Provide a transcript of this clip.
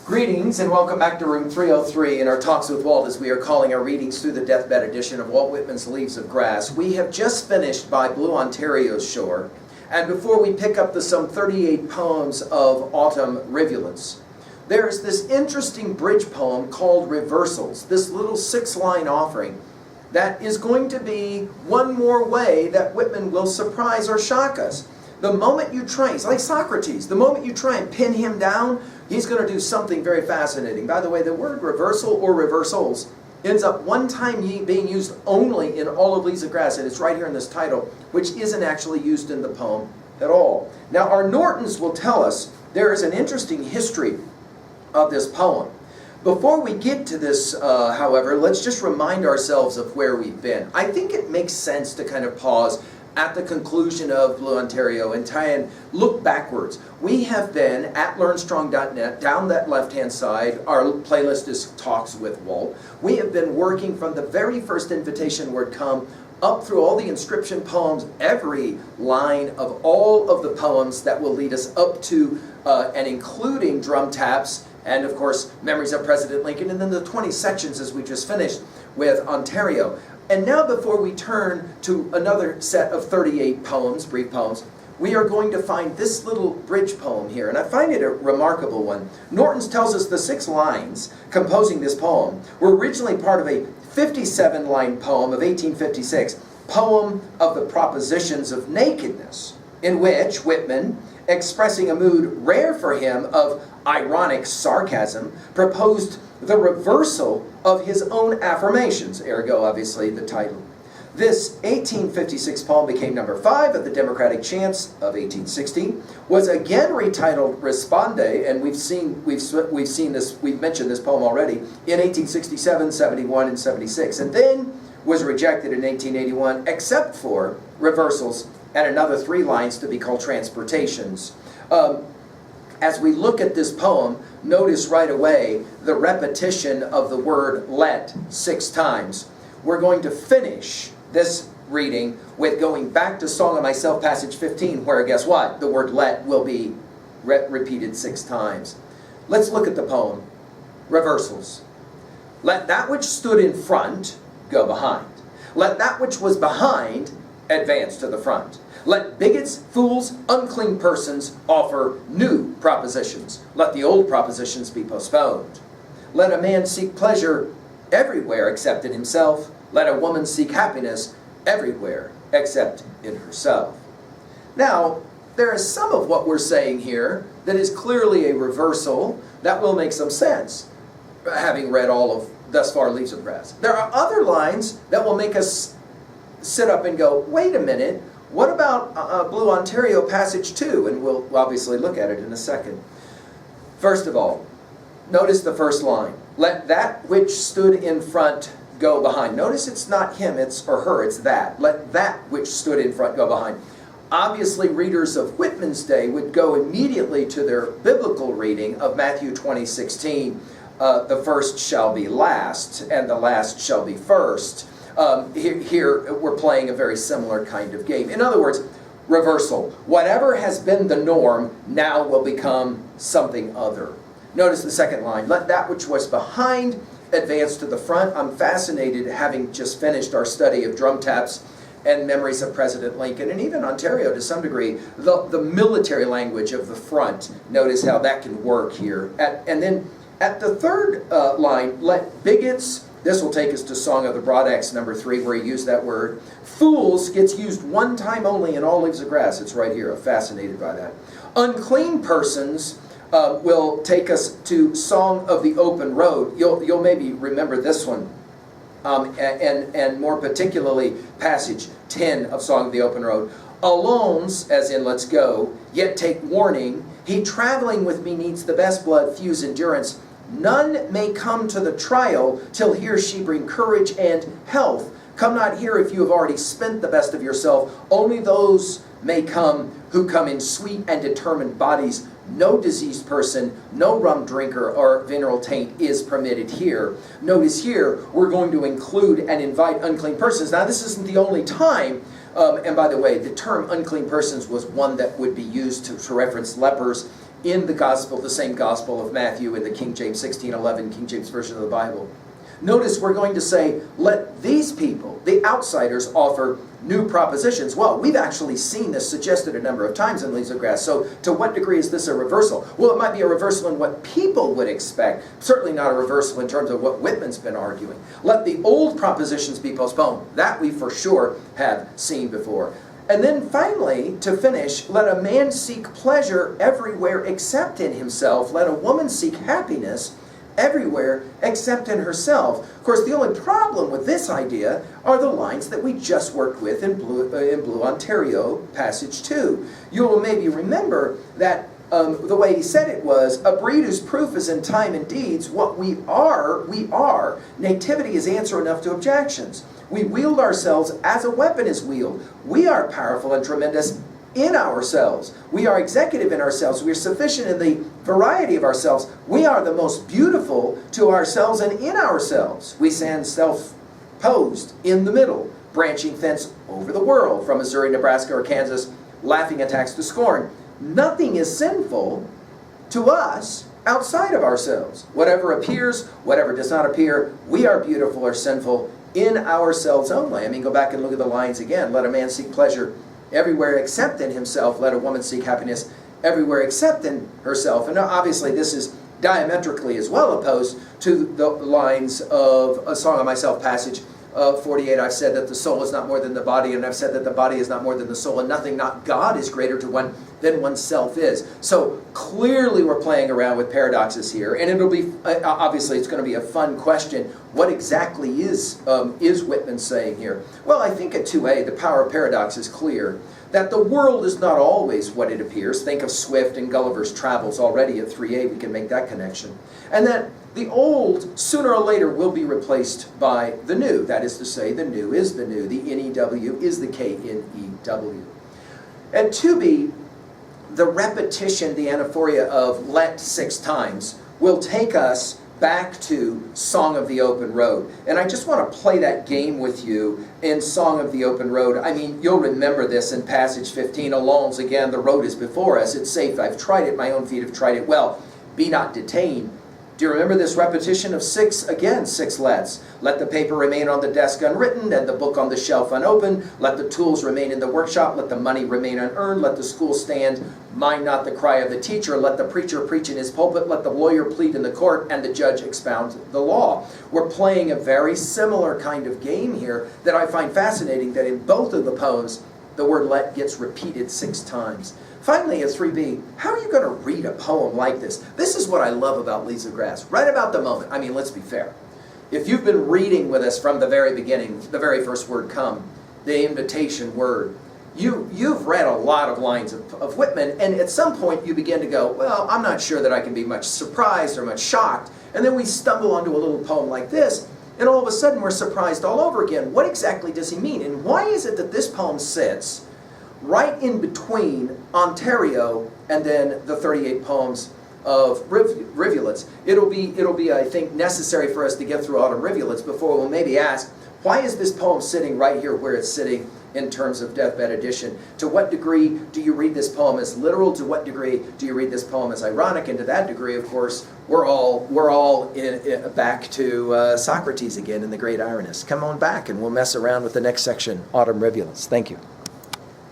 Greetings and welcome back to room 303 in our Talks with Walt, as we are calling our readings through the deathbed edition of Walt Whitman's Leaves of Grass. We have just finished by Blue Ontario's Shore, and before we pick up the some 38 poems of Autumn Rivulets, there is this interesting bridge poem called Reversals, this little 6-line offering that is going to be one more way that Whitman will surprise or shock us. The moment you try, it's like Socrates, the moment you try and pin him down, he's going to do something very fascinating. By the way, the word reversal or reversals ends up one time being used only in all of Leaves of Grass, and it's right here in this title, which isn't actually used in the poem at all. Now, our Nortons will tell us there is an interesting history of this poem. Before we get to this, however, let's just remind ourselves of where we've been. I think it makes sense to kind of pause at the conclusion of Blue Ontario and try and look backwards. We have been at learnstrong.net, down that left-hand side. Our playlist is Talks with Walt. We have been working from the very first invitation word come up through all the inscription poems, every line of all of the poems that will lead us up to and including Drum Taps, and of course Memories of President Lincoln, and then the 20 sections as we just finished with Ontario. And now, before we turn to another set of 38 poems, brief poems, we are going to find this little bridge poem here, and I find it a remarkable one. Norton's tells us the 6 lines composing this poem were originally part of a 57-line poem of 1856, Poem of the Propositions of Nakedness, in which Whitman, expressing a mood rare for him of ironic sarcasm, proposed the reversal of his own affirmations, ergo, obviously, the title. This 1856 poem became number 5 at the Democratic Chants of 1860, was again retitled Responde, and we've mentioned this poem already, in 1867, 71, and 76, and then was rejected in 1881, except for Reversals and another 3 lines to be called Transportations. As we look at this poem, notice right away the repetition of the word let 6 times. We're going to finish this reading with going back to Song of Myself, passage 15, where, guess what? The word let will be repeated 6 times. Let's look at the poem. Reversals. Let that which stood in front go behind. Let that which was behind advance to the front. Let bigots, fools, unclean persons offer new propositions. Let the old propositions be postponed. Let a man seek pleasure everywhere except in himself. Let a woman seek happiness everywhere except in herself. Now, there is some of what we're saying here that is clearly a reversal that will make some sense, having read all of thus far Leaves of Grass. There are other lines that will make us sit up and go, wait a minute, what about Blue Ontario passage 2? And we'll obviously look at it in a second. First of all, notice the first line. Let that which stood in front go behind. Notice it's not him, it's or her, it's that. Let that which stood in front go behind. Obviously, readers of Whitman's day would go immediately to their biblical reading of Matthew 20:16. The first shall be last, and the last shall be first. Here we're playing a very similar kind of game. In other words, reversal. Whatever has been the norm now will become something other. Notice the second line. Let that which was behind advance to the front. I'm fascinated, having just finished our study of Drum Taps and Memories of President Lincoln, and even Ontario to some degree, the military language of the front. Notice how that can work here. And then at the third line, let bigots, this will take us to Song of the Broad Axe, number 3, where he used that word. Fools gets used one time only in all Leaves of Grass. It's right here. I'm fascinated by that. Unclean persons will take us to Song of the Open Road. You'll maybe remember this one, and more particularly passage 10 of Song of the Open Road. Alones, as in let's go, yet take warning. He traveling with me needs the best blood, fuse endurance. None may come to the trial till he or she bring courage and health. Come not here if you have already spent the best of yourself. Only those may come who come in sweet and determined bodies. No diseased person, no rum drinker or venereal taint is permitted here. Notice here, we're going to include and invite unclean persons. Now, this isn't the only time, and by the way, the term unclean persons was one that would be used to reference lepers in the gospel, the same gospel of Matthew in the King James 16:11, King James Version of the Bible. Notice we're going to say, let these people, the outsiders, offer new propositions. Well, we've actually seen this suggested a number of times in Leaves of Grass. So to what degree is this a reversal? Well, it might be a reversal in what people would expect. Certainly not a reversal in terms of what Whitman's been arguing. Let the old propositions be postponed. That we for sure have seen before. And then finally, to finish, let a man seek pleasure everywhere except in himself. Let a woman seek happiness everywhere except in herself. Of course, the only problem with this idea are the lines that we just worked with in Blue Ontario, passage 2. You will maybe remember that the way he said it was, a breed whose proof is in time and deeds. What we are, we are. Nativity is answer enough to objections. We wield ourselves as a weapon is wielded. We are powerful and tremendous in ourselves. We are executive in ourselves. We are sufficient in the variety of ourselves. We are the most beautiful to ourselves and in ourselves. We stand self-posed in the middle, branching thence over the world, from Missouri, Nebraska, or Kansas, laughing attacks to scorn. Nothing is sinful to us outside of ourselves. Whatever appears, whatever does not appear, we are beautiful or sinful in ourselves only. I mean, go back and look at the lines again. Let a man seek pleasure everywhere except in himself. Let a woman seek happiness everywhere except in herself. And obviously this is diametrically as well opposed to the lines of A Song of Myself, passage 48. I've said that the soul is not more than the body, and I've said that the body is not more than the soul, and nothing, not God, is greater to one than oneself is. So clearly we're playing around with paradoxes here, and it'll be, obviously it's going to be a fun question. What exactly is Whitman saying here? Well, I think at 2a, the power of paradox is clear. That the world is not always what it appears. Think of Swift and Gulliver's Travels. Already at 3a, we can make that connection. And that the old, sooner or later, will be replaced by the new. That is to say, the new is the new. The N-E-W is the K-N-E-W. And 2b, the repetition, the anaphoria of let 6 times, will take us back to Song of the Open Road. And I just want to play that game with you in Song of the Open Road. I mean, you'll remember this in passage 15. Allons, again, the road is before us. It's safe. I've tried it. My own feet have tried it well. Be not detained. Do you remember this repetition of 6? Again, 6 lets. Let the paper remain on the desk unwritten, and the book on the shelf unopened. Let the tools remain in the workshop. Let the money remain unearned. Let the school stand. Mind not the cry of the teacher. Let the preacher preach in his pulpit. Let the lawyer plead in the court, and the judge expound the law. We're playing a very similar kind of game here that I find fascinating, that in both of the poems, the word let gets repeated 6 times. Finally, at 3b, how are you going to read a poem like this? This is what I love about Leaves of Grass. Right about the moment. I mean, let's be fair. If you've been reading with us from the very beginning, the very first word, come, the invitation word, you've read a lot of lines of Whitman, and at some point you begin to go, well, I'm not sure that I can be much surprised or much shocked. And then we stumble onto a little poem like this, and all of a sudden we're surprised all over again. What exactly does he mean? And why is it that this poem sits right in between Ontario and then the 38 poems of Rivulets? It'll be, I think, necessary for us to get through Autumn Rivulets before we'll maybe ask, why is this poem sitting right here where it's sitting in terms of Deathbed Edition? To what degree do you read this poem as literal? To what degree do you read this poem as ironic? And to that degree, of course, we're all back to Socrates again in The Great Ironist. Come on back and we'll mess around with the next section, Autumn Rivulets. Thank you.